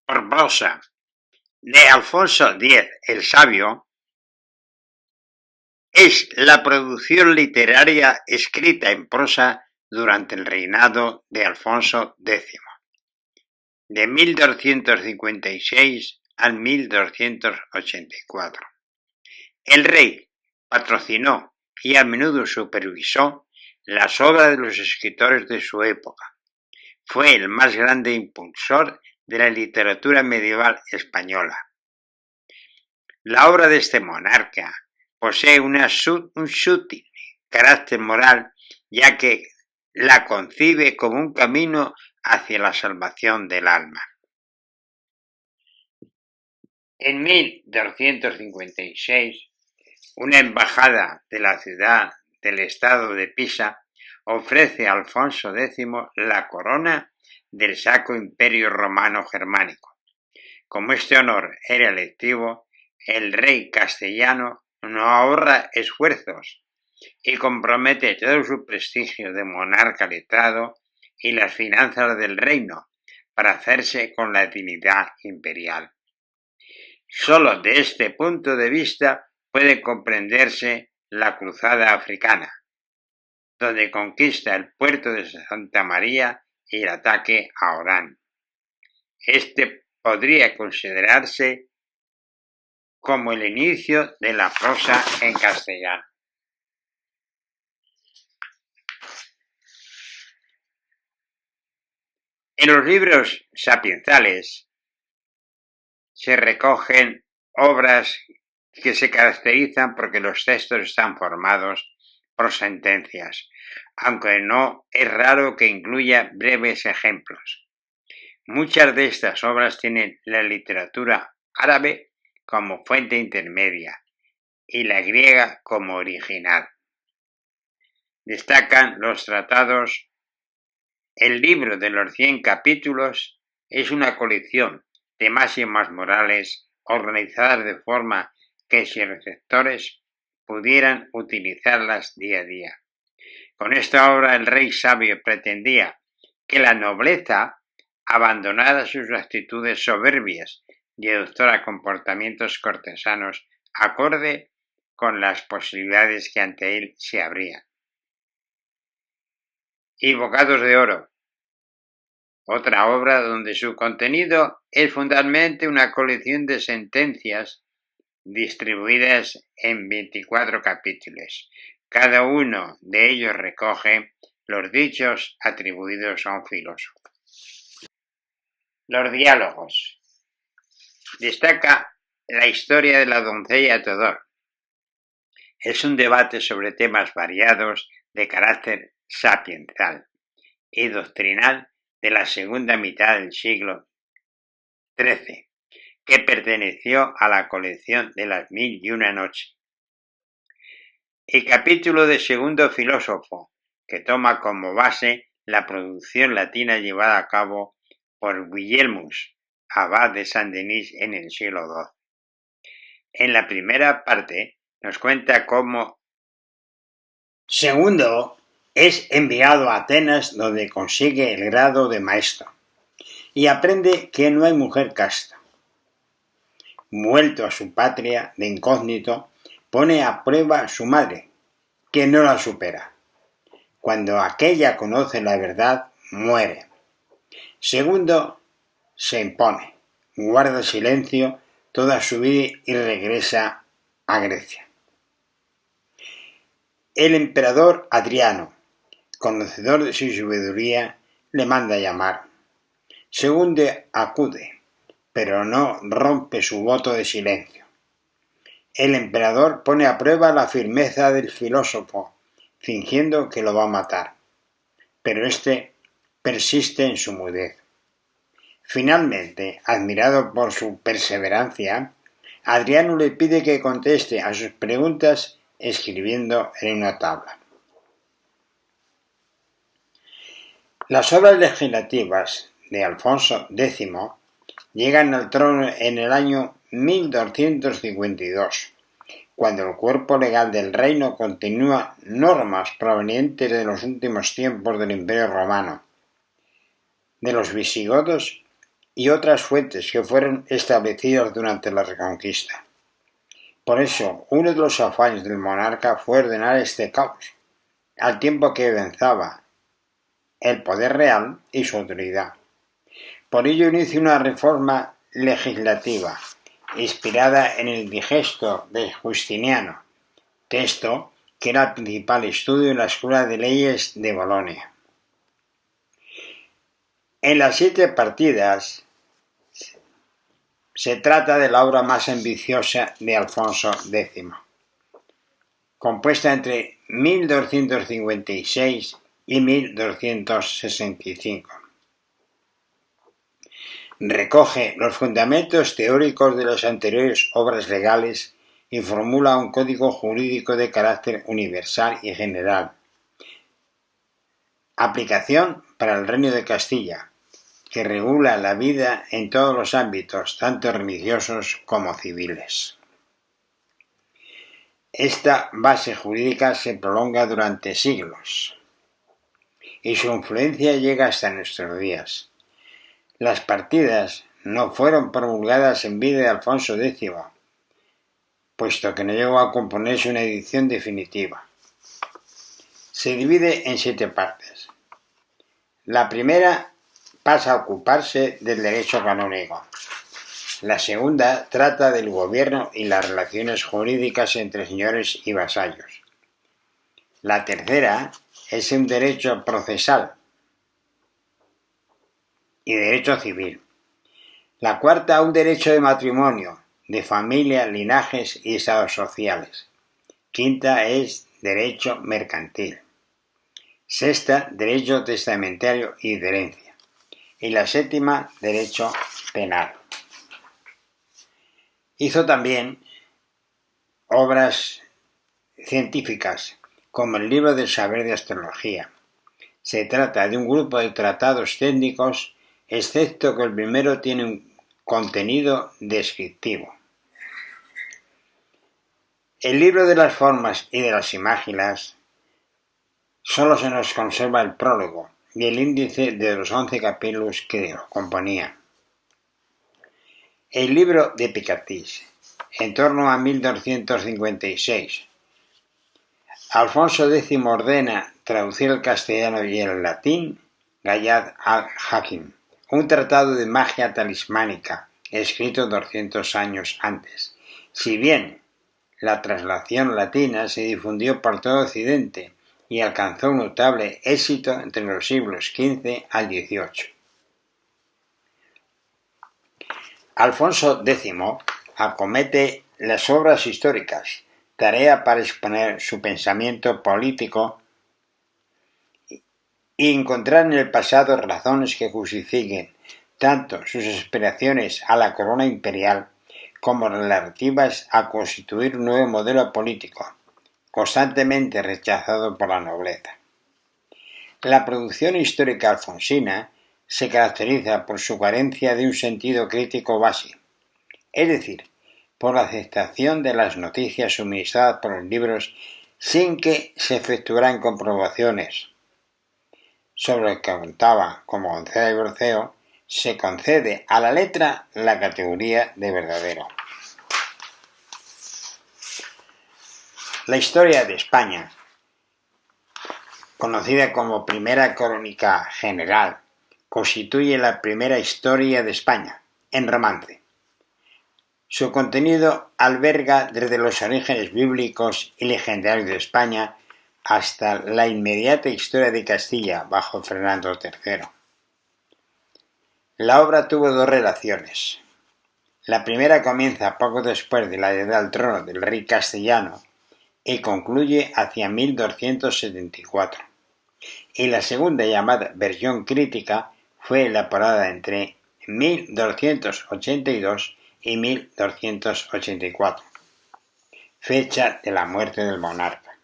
por prosa de Alfonso X el Sabio es la producción literaria escrita en prosa durante el reinado de Alfonso X, de 1256 al 1284. El rey patrocinó y a menudo supervisó las obras de los escritores de su época. Fue el más grande impulsor de la literatura medieval española. La obra de este monarca posee un sutil carácter moral, ya que la concibe como un camino hacia la salvación del alma. En 1256, una embajada de la ciudad del estado de Pisa ofrece a Alfonso X la corona del Sacro Imperio Romano Germánico. Como este honor era electivo, el rey castellano no ahorra esfuerzos y compromete todo su prestigio de monarca letrado y las finanzas del reino para hacerse con la dignidad imperial. Solo de este punto de vista puede comprenderse la cruzada africana, donde conquista el puerto de Santa María y el ataque a Orán. Este podría considerarse como el inicio de la prosa en castellano. En los libros sapiensales se recogen obras que se caracterizan porque los textos están formados por sentencias, aunque no es raro que incluya breves ejemplos. Muchas de estas obras tienen la literatura árabe como fuente intermedia y la griega como original. Destacan los tratados. El libro de los 100 capítulos es una colección de máximas morales organizadas de forma que sus receptores pudieran utilizarlas día a día. Con esta obra el rey sabio pretendía que la nobleza abandonara sus actitudes soberbias y adoptara comportamientos cortesanos acorde con las posibilidades que ante él se abrían. Y Bocados de Oro, otra obra donde su contenido es fundamentalmente una colección de sentencias distribuidas en 24 capítulos. Cada uno de ellos recoge los dichos atribuidos a un filósofo. Los diálogos. Destaca la historia de la doncella Todor. Es un debate sobre temas variados de carácter sapiensal y doctrinal de la segunda mitad del siglo XIII, que perteneció a la colección de las 1001 noches. El capítulo de Segundo Filósofo, que toma como base la producción latina llevada a cabo por Guillermus, abad de Saint-Denis en el siglo XII. En la primera parte nos cuenta cómo Segundo es enviado a Atenas, donde consigue el grado de maestro y aprende que no hay mujer casta. Vuelto a su patria de incógnito, pone a prueba a su madre, que no la supera. Cuando aquella conoce la verdad, muere. Segundo se impone, guarda silencio toda su vida y regresa a Grecia. El emperador Adriano, conocedor de su sabiduría, le manda llamar. Segundo acude, pero no rompe su voto de silencio. El emperador pone a prueba la firmeza del filósofo, fingiendo que lo va a matar, pero éste persiste en su mudez. Finalmente, admirado por su perseverancia, Adriano le pide que conteste a sus preguntas escribiendo en una tabla. Las obras legislativas de Alfonso X llegan al trono en el año 1252, cuando el cuerpo legal del reino continúa normas provenientes de los últimos tiempos del Imperio Romano, de los visigodos y otras fuentes que fueron establecidas durante la Reconquista. Por eso, uno de los afanes del monarca fue ordenar este caos, al tiempo que avanzaba el poder real y su autoridad. Por ello inició una reforma legislativa inspirada en el Digesto de Justiniano, texto que era el principal estudio en la Escuela de Leyes de Bolonia. En las 7 partidas se trata de la obra más ambiciosa de Alfonso X, compuesta entre 1256 y 1265. Recoge los fundamentos teóricos de las anteriores obras legales y formula un código jurídico de carácter universal y general. Aplicación para el Reino de Castilla, que regula la vida en todos los ámbitos, tanto religiosos como civiles. Esta base jurídica se prolonga durante siglos y su influencia llega hasta nuestros días. Las partidas no fueron promulgadas en vida de Alfonso X, puesto que no llegó a componerse una edición definitiva. Se divide en 7 partes. La primera pasa a ocuparse del derecho canónico. La segunda trata del gobierno y las relaciones jurídicas entre señores y vasallos. La tercera es un derecho procesal y derecho civil. La cuarta, un derecho de matrimonio, de familia, linajes y estados sociales. Quinta es derecho mercantil. Sexta, derecho testamentario y de herencia. Y la séptima, derecho penal. Hizo también obras científicas, como el libro del saber de astrología. Se trata de un grupo de tratados técnicos, excepto que el primero tiene un contenido descriptivo. El libro de las formas y de las imáginas solo se nos conserva el prólogo y el índice de los 11 capítulos que lo componían. El libro de Picardís, en torno a 1256. Alfonso X ordena traducir al castellano y el latín Gayat al-Hakim, un tratado de magia talismánica, escrito 200 años antes. Si bien la traslación latina se difundió por todo Occidente y alcanzó un notable éxito entre los siglos XV al XVIII. Alfonso X acomete las obras históricas, tarea para exponer su pensamiento político y encontrar en el pasado razones que justifiquen tanto sus aspiraciones a la corona imperial como relativas a constituir un nuevo modelo político, constantemente rechazado por la nobleza. La producción histórica alfonsina se caracteriza por su carencia de un sentido crítico básico, es decir, por la aceptación de las noticias suministradas por los libros sin que se efectuaran comprobaciones. Sobre lo que contaba como González de Berceo, se concede a la letra la categoría de verdadero. La historia de España, conocida como Primera Crónica General, constituye la primera historia de España, en romance. Su contenido alberga desde los orígenes bíblicos y legendarios de España hasta la inmediata historia de Castilla bajo Fernando III. La obra tuvo 2 relaciones. La primera comienza poco después de la llegada al trono del rey castellano y concluye hacia 1274. Y la segunda, llamada versión crítica, fue elaborada entre 1282 y 1284, fecha de la muerte del monarca.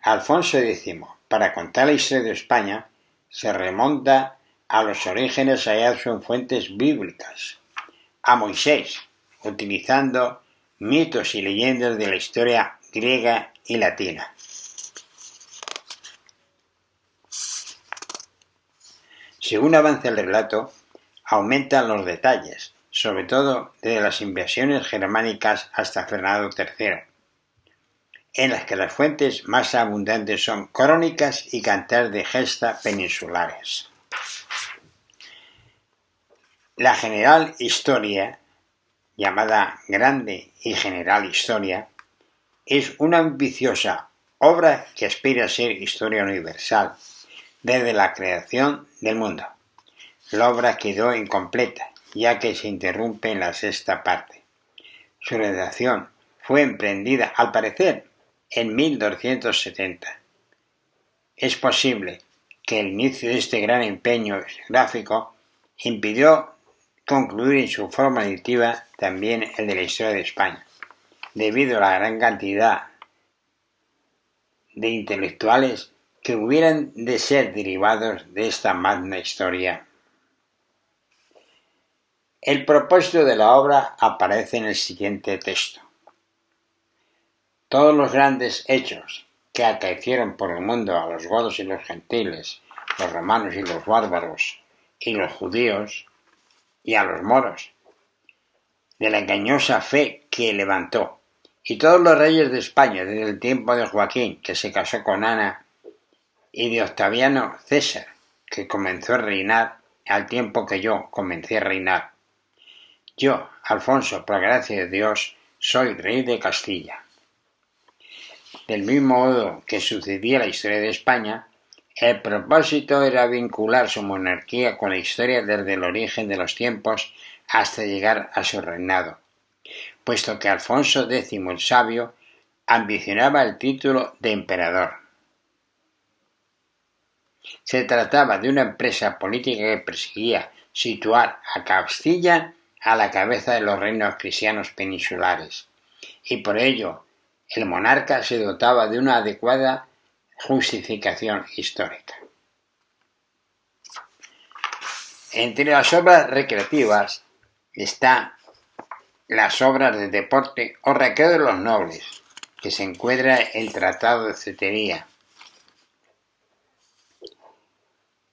Alfonso X, para contar la historia de España, se remonta a los orígenes hallados en fuentes bíblicas, a Moisés, utilizando mitos y leyendas de la historia griega y latina. Según avanza el relato, aumentan los detalles, sobre todo desde las invasiones germánicas hasta Fernando III, en las que las fuentes más abundantes son crónicas y cantares de gesta peninsulares. La General Historia, llamada Grande y General Historia, es una ambiciosa obra que aspira a ser historia universal desde la creación del mundo. La obra quedó incompleta, ya que se interrumpe en la sexta parte. Su redacción fue emprendida, al parecer, en 1270. Es posible que el inicio de este gran empeño gráfico impidió concluir en su forma editiva también el de la historia de España, debido a la gran cantidad de intelectuales que hubieran de ser derivados de esta magna historia. El propósito de la obra aparece en el siguiente texto. Todos los grandes hechos que acaecieron por el mundo a los godos y los gentiles, los romanos y los bárbaros, y los judíos, y a los moros, de la engañosa fe que levantó, y todos los reyes de España desde el tiempo de Joaquín, que se casó con Ana, y de Octaviano César, que comenzó a reinar al tiempo que yo comencé a reinar. Yo, Alfonso, por gracia de Dios, soy rey de Castilla. Del mismo modo que sucedía la historia de España, el propósito era vincular su monarquía con la historia desde el origen de los tiempos hasta llegar a su reinado, puesto que Alfonso X el Sabio ambicionaba el título de emperador. Se trataba de una empresa política que perseguía situar a Castilla a la cabeza de los reinos cristianos peninsulares, y por ello el monarca se dotaba de una adecuada justificación histórica. Entre las obras recreativas están las obras de deporte o recreo de los nobles, que se encuentra el Tratado de Cetería,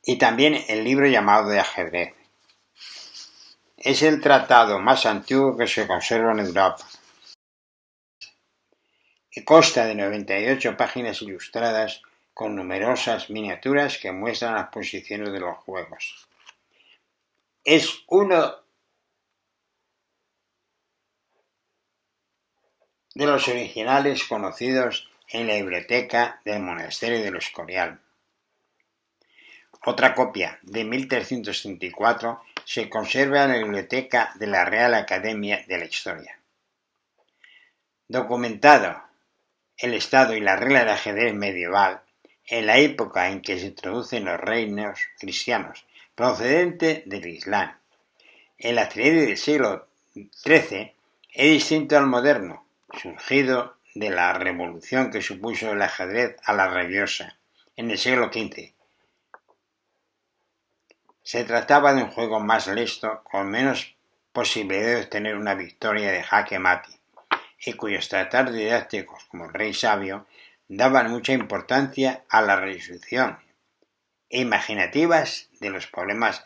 y también el libro llamado de ajedrez. Es el tratado más antiguo que se conserva en Europa. Y consta de 98 páginas ilustradas con numerosas miniaturas que muestran las posiciones de los juegos. Es uno de los originales conocidos en la biblioteca del monasterio del Escorial. Otra copia, de 1334, se conserva en la biblioteca de la Real Academia de la Historia. Documentado el estado y la regla del ajedrez medieval en la época en que se introducen los reinos cristianos procedente del Islam. El ajedrez del siglo XIII es distinto al moderno, surgido de la revolución que supuso el ajedrez a la rabiosa en el siglo XV. Se trataba de un juego más listo, con menos posibilidad de obtener una victoria de jaque mate, y cuyos tratados didácticos como el Rey Sabio daban mucha importancia a la resolución imaginativas de los problemas